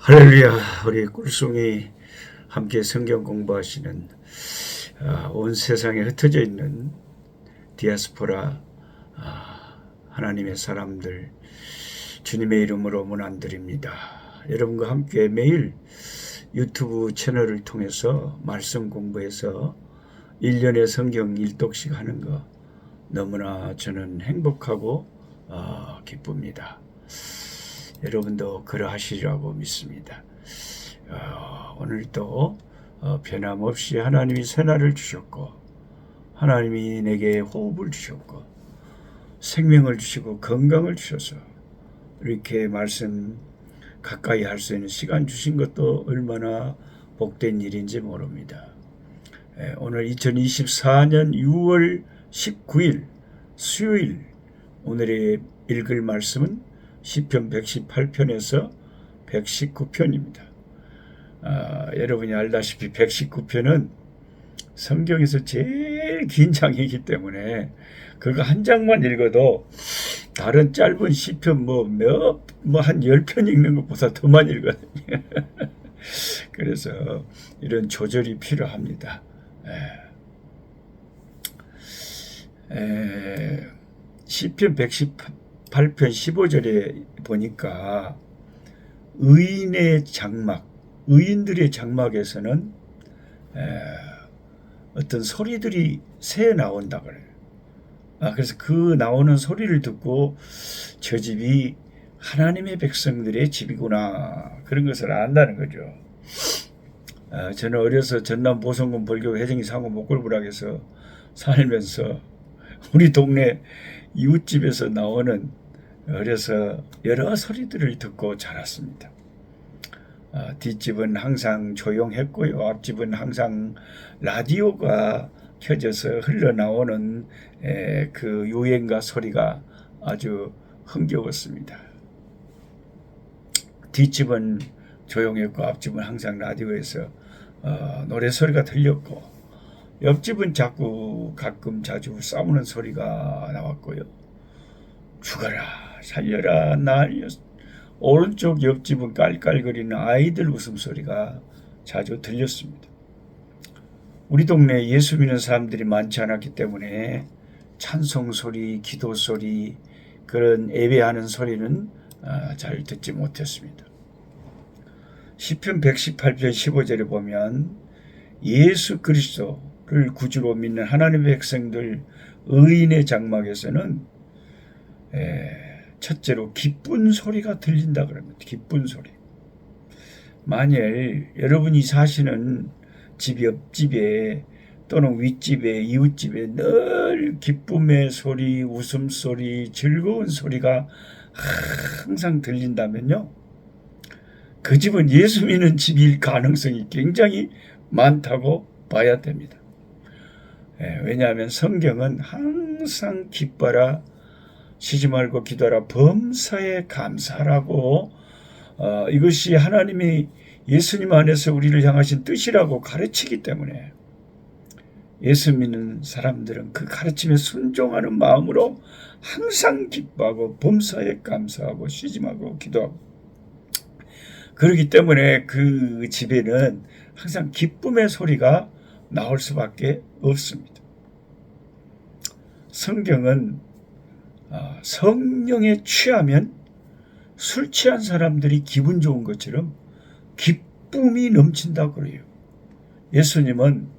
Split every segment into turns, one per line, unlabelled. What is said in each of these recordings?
할렐루야. 우리 꿀송이 함께 성경 공부하시는 온 세상에 흩어져 있는 디아스포라 하나님의 사람들 주님의 이름으로 문안드립니다. 여러분과 함께 매일 유튜브 채널을 통해서 말씀 공부해서 1년에 성경 1독씩 하는 거 너무나 저는 행복하고 기쁩니다. 여러분도 그러하시리라고 믿습니다. 오늘도 변함없이 하나님이 새날을 주셨고 하나님이 내게 호흡을 주셨고 생명을 주시고 건강을 주셔서 이렇게 말씀 가까이 할 수 있는 시간 주신 것도 얼마나 복된 일인지 모릅니다. 오늘 2024년 6월 19일 수요일 오늘의 읽을 말씀은 시편 118편에서 119편입니다. 여러분이 알다시피 119편은 성경에서 제일 긴 장이기 때문에 그거 한 장만 읽어도 다른 짧은 시편 한 10편 읽는 것보다 더 많이 읽거든요. 그래서 이런 조절이 필요합니다. 시편 118편 15절에 보니까 의인의 장막, 의인들의 장막에서는 어떤 소리들이 새 나온다 그래요. 그래서 그 나오는 소리를 듣고 저 집이 하나님의 백성들의 집이구나 그런 것을 안다는 거죠. 저는 어려서 전남 보성군 벌교 회정리 상호 목골부락에서 살면서 우리 동네 이웃집에서 나오는 어려서 여러 소리들을 듣고 자랐습니다. 뒷집은 항상 조용했고요. 앞집은 항상 라디오가 켜져서 흘러나오는 그 유행가 소리가 아주 흥겨웠습니다. 뒷집은 조용했고 앞집은 항상 라디오에서 노래 소리가 들렸고 옆집은 가끔 자주 싸우는 소리가 나왔고요. 죽어라 살려라 날려. 오른쪽 옆집은 깔깔거리는 아이들 웃음소리가 자주 들렸습니다. 우리 동네에 예수 믿는 사람들이 많지 않았기 때문에 찬송 소리, 기도 소리, 그런 예배하는 소리는 잘 듣지 못했습니다. 시편 118편 15절에 보면 예수 그리스도를 구주로 믿는 하나님의 백성들 의인의 장막에서는 첫째로 기쁜 소리가 들린다 그럽니다. 기쁜 소리. 만일 여러분이 사시는 집 옆집에 또는 윗집에 이웃집에 늘 기쁨의 소리, 웃음소리, 즐거운 소리가 항상 들린다면요, 그 집은 예수 믿는 집일 가능성이 굉장히 많다고 봐야 됩니다. 왜냐하면 성경은 항상 기뻐라, 쉬지 말고 기도하라, 범사에 감사하라고 이것이 하나님이 예수님 안에서 우리를 향하신 뜻이라고 가르치기 때문에 예수 믿는 사람들은 그 가르침에 순종하는 마음으로 항상 기뻐하고 범사에 감사하고 쉬지 말고 기도하고, 그렇기 때문에 그 집에는 항상 기쁨의 소리가 나올 수밖에 없습니다. 성경은 성령에 취하면 술 취한 사람들이 기분 좋은 것처럼 기쁨이 넘친다고 그래요. 예수님은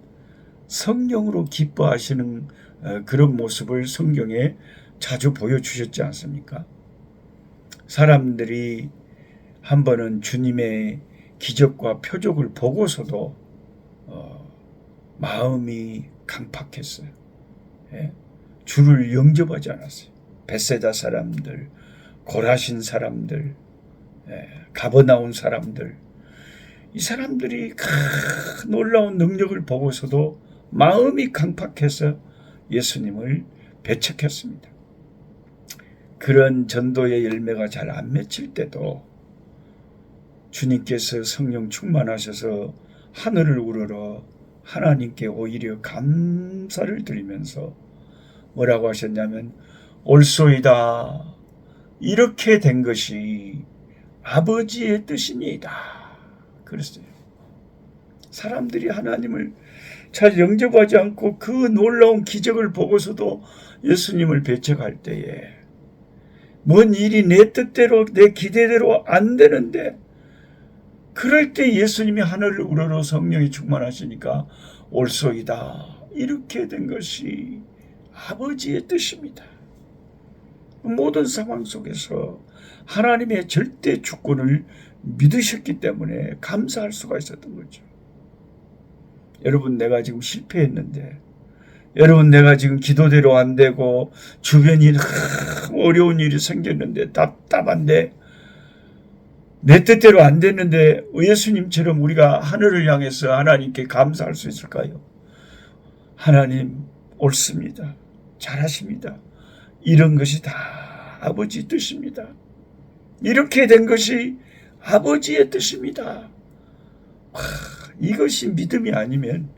성령으로 기뻐하시는 그런 모습을 성경에 자주 보여주셨지 않습니까? 사람들이 한 번은 주님의 기적과 표적을 보고서도 마음이 강팍했어요. 주를 영접하지 않았어요. 벳세다 사람들, 고라신 사람들, 가버나움 사람들, 이 사람들이 놀라운 능력을 보고서도 마음이 강팍해서 예수님을 배척했습니다. 그런 전도의 열매가 잘 안 맺힐 때도 주님께서 성령 충만하셔서 하늘을 우러러 하나님께 오히려 감사를 드리면서 뭐라고 하셨냐면, 옳소이다. 이렇게 된 것이 아버지의 뜻이니이다. 그랬어요. 사람들이 하나님을 잘 영접하지 않고 그 놀라운 기적을 보고서도 예수님을 배척할 때에 뭔 일이 내 뜻대로 내 기대대로 안 되는데 그럴 때 예수님이 하늘을 우러러 성령이 충만하시니까 올소이다. 이렇게 된 것이 아버지의 뜻입니다. 모든 상황 속에서 하나님의 절대 주권을 믿으셨기 때문에 감사할 수가 있었던 거죠. 여러분, 내가 지금 실패했는데, 여러분, 내가 지금 기도대로 안 되고 주변이 어려운 일이 생겼는데 답답한데 내 뜻대로 안 됐는데 예수님처럼 우리가 하늘을 향해서 하나님께 감사할 수 있을까요? 하나님 옳습니다. 잘하십니다. 이런 것이 다 아버지 뜻입니다. 이렇게 된 것이 아버지의 뜻입니다. 이것이 믿음이 아니면,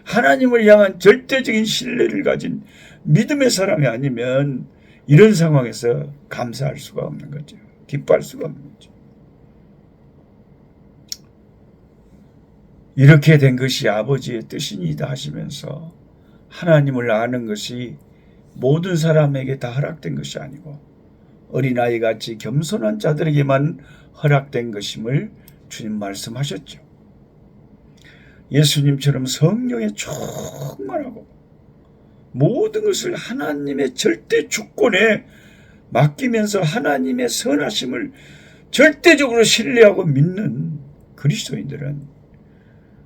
하나님을 향한 절대적인 신뢰를 가진 믿음의 사람이 아니면 이런 상황에서 감사할 수가 없는 거죠. 기뻐할 수가 없는 거죠. 이렇게 된 것이 아버지의 뜻이니다 하시면서 하나님을 아는 것이 모든 사람에게 다 허락된 것이 아니고 어린아이같이 겸손한 자들에게만 허락된 것임을 주님 말씀하셨죠. 예수님처럼 성령에 충만하고 모든 것을 하나님의 절대 주권에 맡기면서 하나님의 선하심을 절대적으로 신뢰하고 믿는 그리스도인들은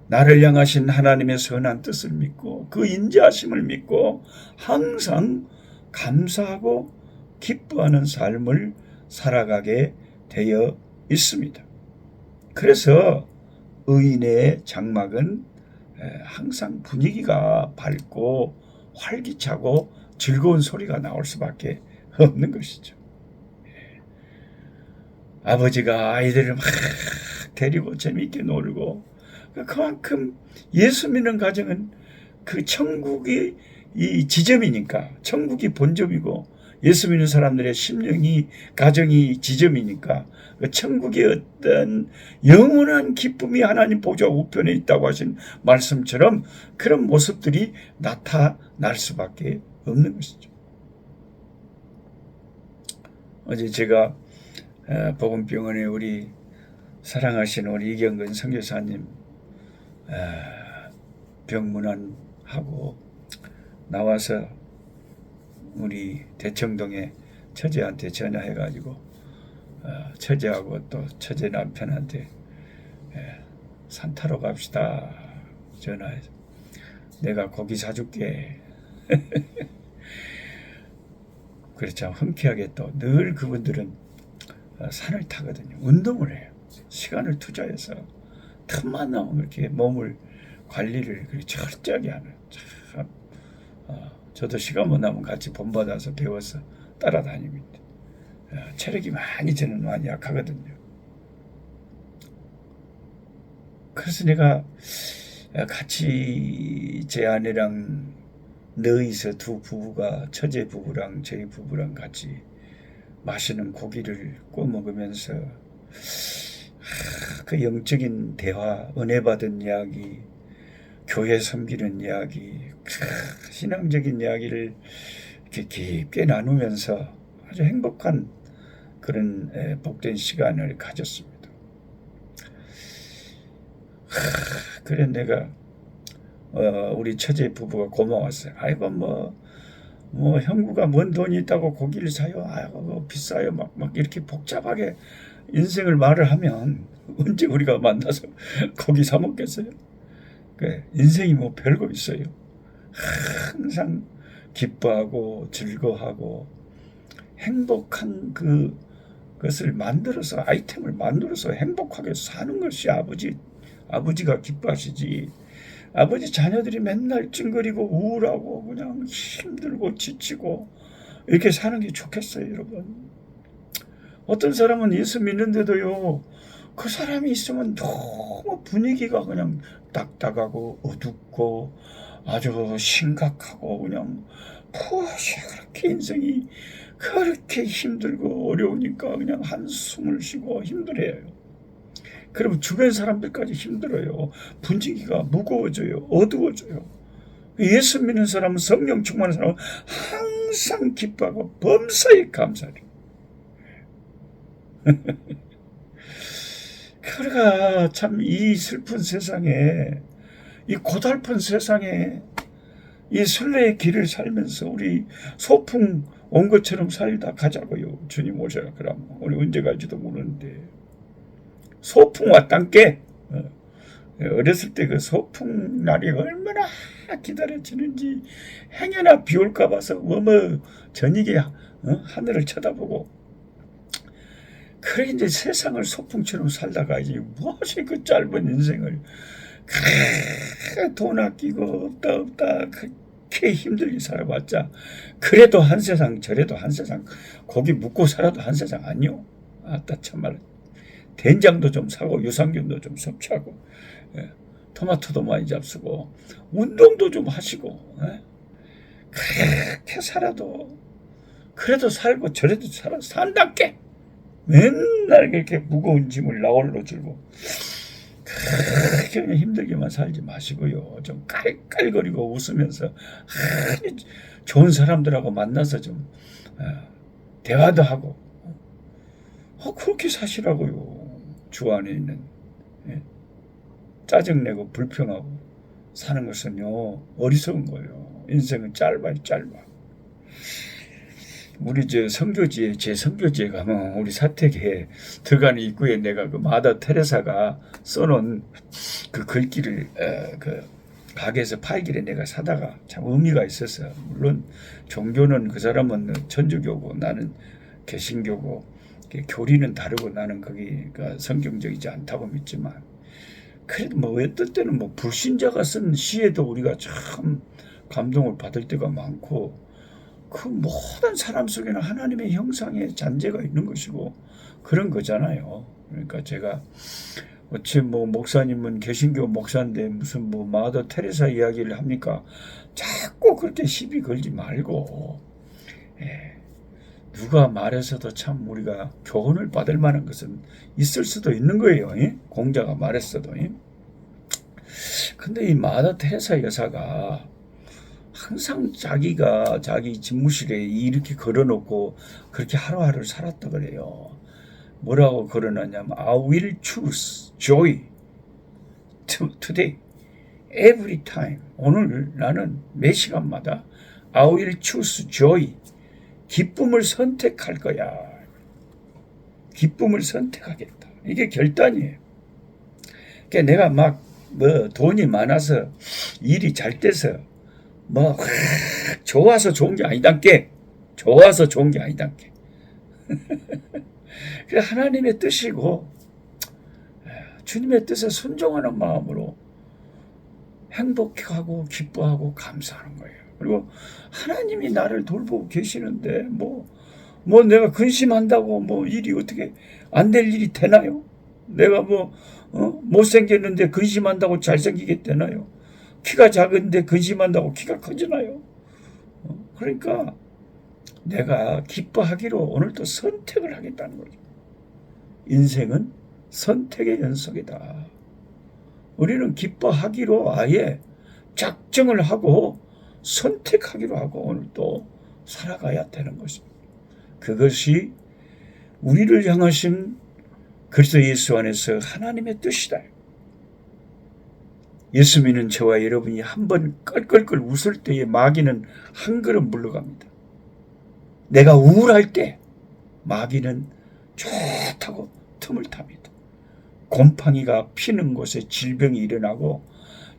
나를 향하신 하나님의 선한 뜻을 믿고 그 인자하심을 믿고 항상 감사하고 기뻐하는 삶을 살아가게 되어 있습니다. 그래서 의인의 장막은 항상 분위기가 밝고 활기차고 즐거운 소리가 나올 수밖에 없는 것이죠. 아버지가 아이들을 막 데리고 재미있게 놀고, 그만큼 예수 믿는 가정은 그 천국이 이 지점이니까, 천국이 본점이고 예수 믿는 사람들의 심령이, 가정이 지점이니까 그 천국의 어떤 영원한 기쁨이 하나님 보좌 우편에 있다고 하신 말씀처럼 그런 모습들이 나타날 수밖에 없는 것이죠. 어제 제가 복음병원에 우리 사랑하신 우리 이경근 선교사님 병문안하고 나와서 우리 대청동에 처제한테 전화해가지고 처제하고 또 처제 남편한테 산 타러 갑시다 전화해서 내가 고기 사줄게. 그렇죠. 흔쾌하게 또 늘 그분들은 산을 타거든요. 운동을 해요. 시간을 투자해서 틈만 나오면 이렇게 몸을 관리를 철저하게 하는. 참 저도 시간만 나면 같이 본받아서 배워서 따라다닙니다. 체력이 저는 많이 약하거든요. 그래서 내가 같이 제 아내랑 너희서 두 부부가, 처제 부부랑 저희 부부랑 같이 맛있는 고기를 구워 먹으면서 그 영적인 대화, 은혜 받은 이야기, 교회 섬기는 이야기, 신앙적인 이야기를 이렇게 깊게 나누면서 아주 행복한 그런 복된 시간을 가졌습니다. 그래 내가 우리 처제 부부가 고마웠어요. 아이고 뭐 형부가 뭔 돈이 있다고 고기를 사요? 아이고 뭐 비싸요. 막 이렇게 복잡하게 인생을 말을 하면 언제 우리가 만나서 고기 사 먹겠어요? 인생이 뭐 별거 있어요. 항상 기뻐하고 즐거워하고 행복한 그것을 만들어서, 아이템을 만들어서 행복하게 사는 것이 아버지가 기뻐하시지. 아버지 자녀들이 맨날 찡그리고 우울하고 그냥 힘들고 지치고 이렇게 사는 게 좋겠어요, 여러분. 어떤 사람은 예수 믿는데도요, 그 사람이 있으면 너무 분위기가 그냥 딱딱하고 어둡고 아주 심각하고 그냥 무엇이 그렇게 인생이 그렇게 힘들고 어려우니까 그냥 한숨을 쉬고 힘들어해요. 그러면 주변 사람들까지 힘들어요. 분위기가 무거워져요. 어두워져요. 예수 믿는 사람은, 성령 충만한 사람은 항상 기뻐하고 범사에 감사해요. 그러니까 참 이 슬픈 세상에, 이 고달픈 세상에 이 순례의 길을 살면서 우리 소풍 온 것처럼 살다 가자고요. 주님 오셔라. 그럼 우리 언제 갈지도 모르는데 소풍 왔단께. 어렸을 때 그 소풍 날이 얼마나 기다려지는지, 행여나 비 올까 봐서 저녁에 하늘을 쳐다보고. 그래 이제 세상을 소풍처럼 살다가 이제 무엇이 그 짧은 인생을 돈 아끼고 없다 그렇게 힘들게 살아봤자, 그래도 한 세상 저래도 한 세상, 고기 묵고 살아도 한 세상 아니요. 아따 참말로 된장도 좀 사고 유산균도 좀 섭취하고, 토마토도 많이 잡수고 운동도 좀 하시고, 그렇게 살아도 그래도 살고 저래도 산답게 맨날 그렇게 무거운 짐을 나홀로 들고 그렇게 그냥 힘들게만 살지 마시고요. 좀 깔깔거리고 웃으면서 좋은 사람들하고 만나서 좀 대화도 하고 그렇게 사시라고요. 주 안에 있는 짜증내고 불평하고 사는 것은요 어리석은 거예요. 인생은 짧아. 우리 제 선교지에 가면 우리 사택에 들어가는 입구에 내가 그 마더 테레사가 써놓은 그 글귀를 그 가게에서 팔길에 내가 사다가 참 의미가 있었어요. 물론 종교는 그 사람은 천주교고 나는 개신교고 교리는 다르고 나는 거기가 성경적이지 않다고 믿지만, 그래도 뭐 어떤 때는 뭐 불신자가 쓴 시에도 우리가 참 감동을 받을 때가 많고, 그 모든 사람 속에는 하나님의 형상의 잔재가 있는 것이고 그런 거잖아요. 그러니까 제가 어찌 뭐 목사님은 개신교 목사인데 무슨 뭐 마더 테레사 이야기를 합니까? 자꾸 그렇게 시비 걸지 말고, 누가 말해서도 참 우리가 교훈을 받을 만한 것은 있을 수도 있는 거예요. 공자가 말했어도. 근데 이 마더 테레사 여사가 항상 자기가 자기 집무실에 이렇게 걸어놓고 그렇게 하루하루를 살았다 그래요. 뭐라고 걸어놨냐면 I will choose joy today every time. 오늘 나는 매 시간마다 I will choose joy, 기쁨을 선택할 거야. 기쁨을 선택하겠다. 이게 결단이에요. 그러니까 내가 막 뭐 돈이 많아서 일이 잘 돼서 뭐 좋아서 좋은 게 아니단께. 좋아서 좋은 게 아니단께. 그래 하나님의 뜻이고 주님의 뜻에 순종하는 마음으로 행복하고 기뻐하고 감사하는 거예요. 그리고 하나님이 나를 돌보고 계시는데 뭐 내가 근심한다고 뭐 일이 어떻게 안 될 일이 되나요? 내가 못생겼는데 근심한다고 잘생기게 되나요? 키가 작은데 근심한다고 키가 커지나요? 그러니까 내가 기뻐하기로 오늘도 선택을 하겠다는 거죠. 인생은 선택의 연속이다. 우리는 기뻐하기로 아예 작정을 하고 선택하기로 하고 오늘도 살아가야 되는 것입니다. 그것이 우리를 향하신 그리스도 예수 안에서 하나님의 뜻이다. 예수 믿는 저와 여러분이 한번 껄껄껄 웃을 때에 마귀는 한 걸음 물러갑니다. 내가 우울할 때 마귀는 좋다고 틈을 탑니다. 곰팡이가 피는 곳에 질병이 일어나고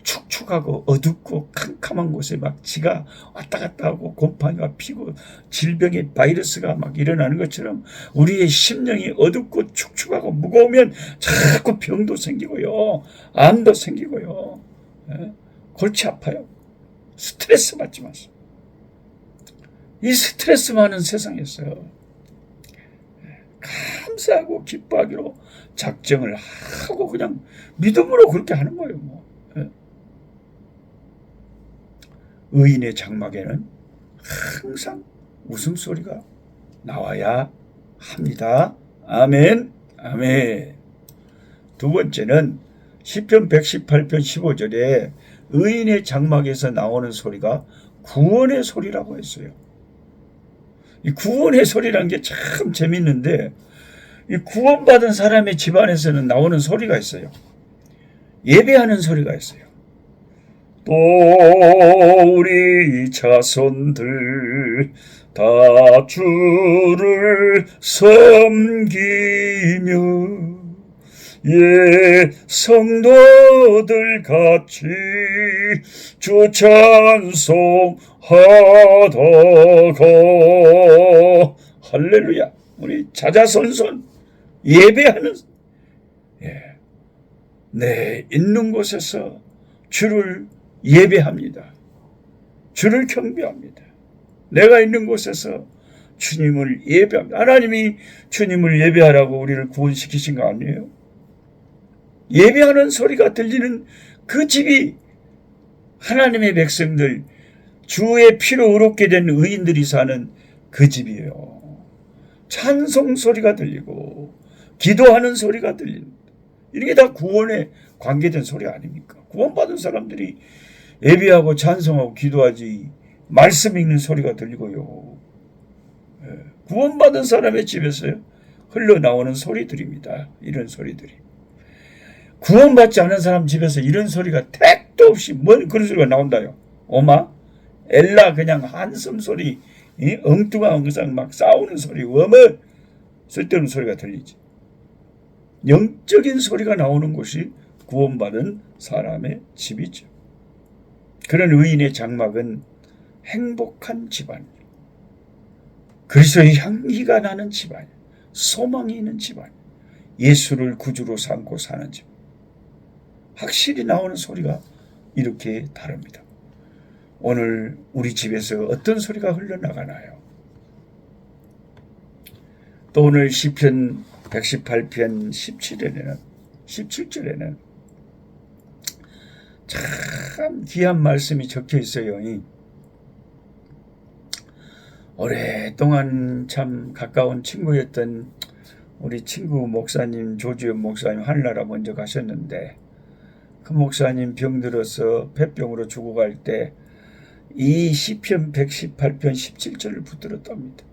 축축하고 어둡고 캄캄한 곳에 막 지가 왔다 갔다 하고 곰팡이가 피고 질병의 바이러스가 막 일어나는 것처럼 우리의 심령이 어둡고 축축하고 무거우면 자꾸 병도 생기고요. 암도 생기고요. 골치 아파요. 스트레스 받지 마세요. 이 스트레스 많은 세상에서 감사하고 기뻐하기로 작정을 하고 그냥 믿음으로 그렇게 하는 거예요. 뭐. 의인의 장막에는 항상 웃음소리가 나와야 합니다. 아멘. 아멘. 두 번째는 시편 118편 15절에 의인의 장막에서 나오는 소리가 구원의 소리라고 했어요. 이 구원의 소리라는 게 참 재밌는데, 이 구원받은 사람의 집안에서는 나오는 소리가 있어요. 예배하는 소리가 있어요. 또 우리 자손들 다 주를 섬기며 성도들 같이 주 찬송하다가 할렐루야. 우리 자자손손 예배하는 내 있는 곳에서 주를 예배합니다. 주를 경배합니다. 내가 있는 곳에서 주님을 예배합니다. 하나님이 주님을 예배하라고 우리를 구원시키신 거 아니에요? 예배하는 소리가 들리는 그 집이 하나님의 백성들, 주의 피로 의롭게 된 의인들이 사는 그 집이에요. 찬송 소리가 들리고 기도하는 소리가 들리는, 이게 다 구원에 관계된 소리 아닙니까? 구원받은 사람들이 예배하고 찬송하고 기도하지 말씀 읽는 소리가 들리고요. 구원받은 사람의 집에서요 흘러나오는 소리들입니다. 이런 소리들이. 구원받지 않은 사람 집에서 이런 소리가 택도 없이 뭔 그런 소리가 나온다요. 오마 엘라 그냥 한숨 소리, 엉뚱한 막 싸우는 소리, 워머 쓸데없는 소리가 들리지. 영적인 소리가 나오는 곳이 구원받은 사람의 집이죠. 그런 의인의 장막은 행복한 집안, 그리스도의 향기가 나는 집안, 소망이 있는 집안, 예수를 구주로 삼고 사는 집. 확실히 나오는 소리가 이렇게 다릅니다. 오늘 우리 집에서 어떤 소리가 흘러나가나요? 또 오늘 시편 118편 17절에는 참 귀한 말씀이 적혀 있어요. 오랫동안 참 가까운 친구였던 우리 친구 목사님, 조주연 목사님 하늘나라 먼저 가셨는데, 그 목사님 병들어서 폐병으로 죽어갈 때 이 시편 118편 17절을 붙들었답니다.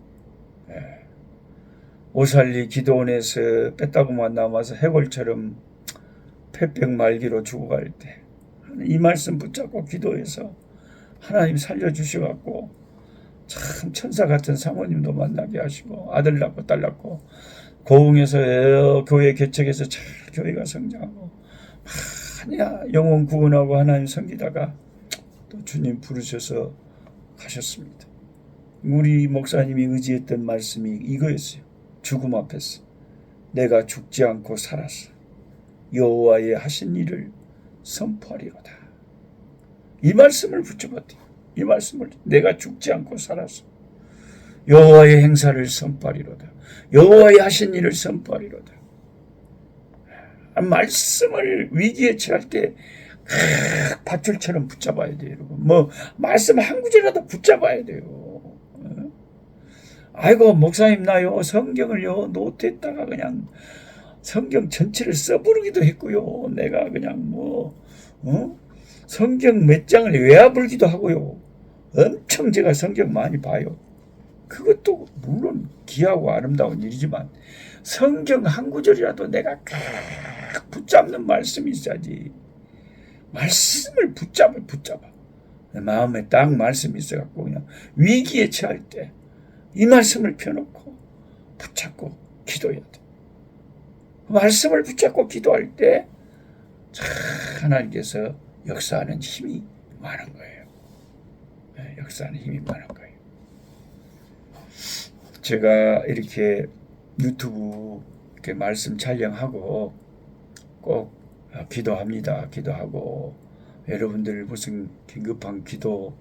오살리 기도원에서 뺐다고만 남아서 해골처럼 폐병 말기로 죽어갈 때 이 말씀 붙잡고 기도해서 하나님 살려주셔갖고 참 천사 같은 사모님도 만나게 하시고 아들 낳고 딸 낳고 고흥에서 교회 개척해서 잘 교회가 성장하고 많이 영혼 구원하고 하나님 섬기다가 또 주님 부르셔서 가셨습니다. 우리 목사님이 의지했던 말씀이 이거였어요. 죽음 앞에서 내가 죽지 않고 살았어. 여호와의 하신 일을 선포하리로다. 이 말씀을 붙잡았대요. 이 말씀을 내가 죽지 않고 살았어. 여호와의 행사를 선포하리로다. 여호와의 하신 일을 선포하리로다. 말씀을 위기에 처할 때 밧줄처럼 붙잡아야 돼요, 여러분. 말씀 한 구절이라도 붙잡아야 돼요. 아이고 목사님 나요 성경을요 노트에다가 그냥 성경 전체를 써부르기도 했고요. 내가 그냥 성경 몇 장을 외워불기도 하고요. 엄청 제가 성경 많이 봐요. 그것도 물론 귀하고 아름다운 일이지만 성경 한 구절이라도 내가 붙잡는 말씀이 있어야지. 말씀을 붙잡아. 내 마음에 딱 말씀이 있어갖고 그냥 위기에 처할 때 이 말씀을 펴놓고 붙잡고 기도해야 돼. 말씀을 붙잡고 기도할 때 하나님께서 역사하는 힘이 많은 거예요. 역사하는 힘이 많은 거예요. 제가 이렇게 유튜브 이렇게 말씀 촬영하고 꼭 기도합니다. 기도하고 여러분들 무슨 긴급한 기도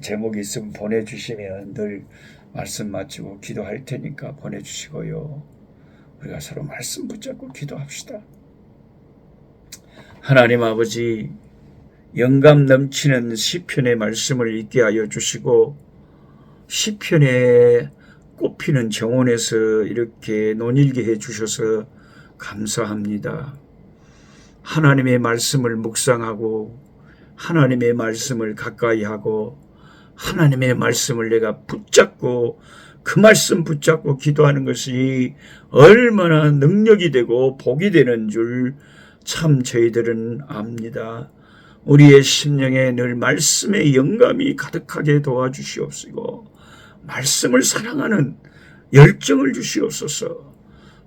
제목이 있으면 보내주시면 늘 말씀 마치고 기도할 테니까 보내주시고요. 우리가 서로 말씀 붙잡고 기도합시다. 하나님 아버지, 영감 넘치는 시편의 말씀을 있게 하여 주시고 시편의 꽃피는 정원에서 이렇게 논일게 해주셔서 감사합니다. 하나님의 말씀을 묵상하고 하나님의 말씀을 가까이 하고 하나님의 말씀을 내가 붙잡고 그 말씀 붙잡고 기도하는 것이 얼마나 능력이 되고 복이 되는 줄 참 저희들은 압니다. 우리의 심령에 늘 말씀의 영감이 가득하게 도와주시옵시고 말씀을 사랑하는 열정을 주시옵소서.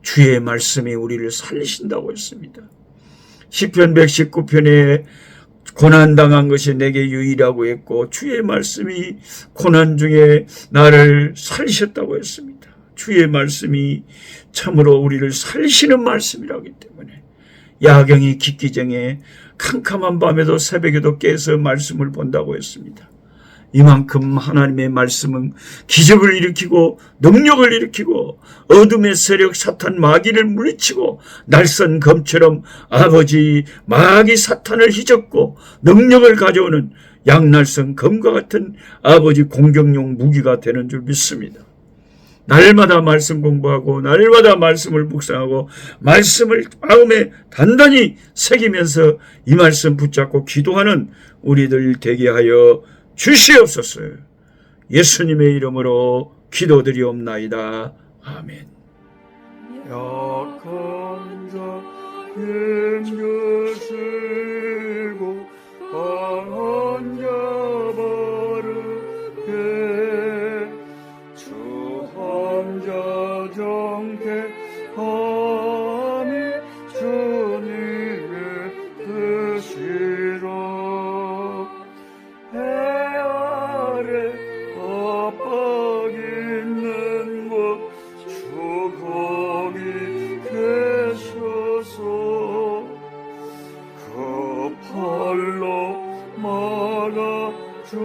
주의 말씀이 우리를 살리신다고 했습니다. 시편 119편에 고난당한 것이 내게 유일하고 했고 주의 말씀이 고난 중에 나를 살리셨다고 했습니다. 주의 말씀이 참으로 우리를 살리시는 말씀이라기 때문에 야경이 깊기 전에 캄캄한 밤에도 새벽에도 깨서 말씀을 본다고 했습니다. 이만큼 하나님의 말씀은 기적을 일으키고 능력을 일으키고 어둠의 세력 사탄 마귀를 물리치고 날선 검처럼 아버지 마귀 사탄을 휘젓고 능력을 가져오는 양날선 검과 같은 아버지 공격용 무기가 되는 줄 믿습니다. 날마다 말씀 공부하고 날마다 말씀을 묵상하고 말씀을 마음에 단단히 새기면서 이 말씀 붙잡고 기도하는 우리들 되게 하여 주시옵소서. 예수님의 이름으로 기도드리옵나이다. 아멘. 약한 자 힘주시고 강한 자 바르게 주 함자 정택함이 주님의 뜻이라. 압박 있는 곳 주 거기 계셔서 그 팔로 막아 주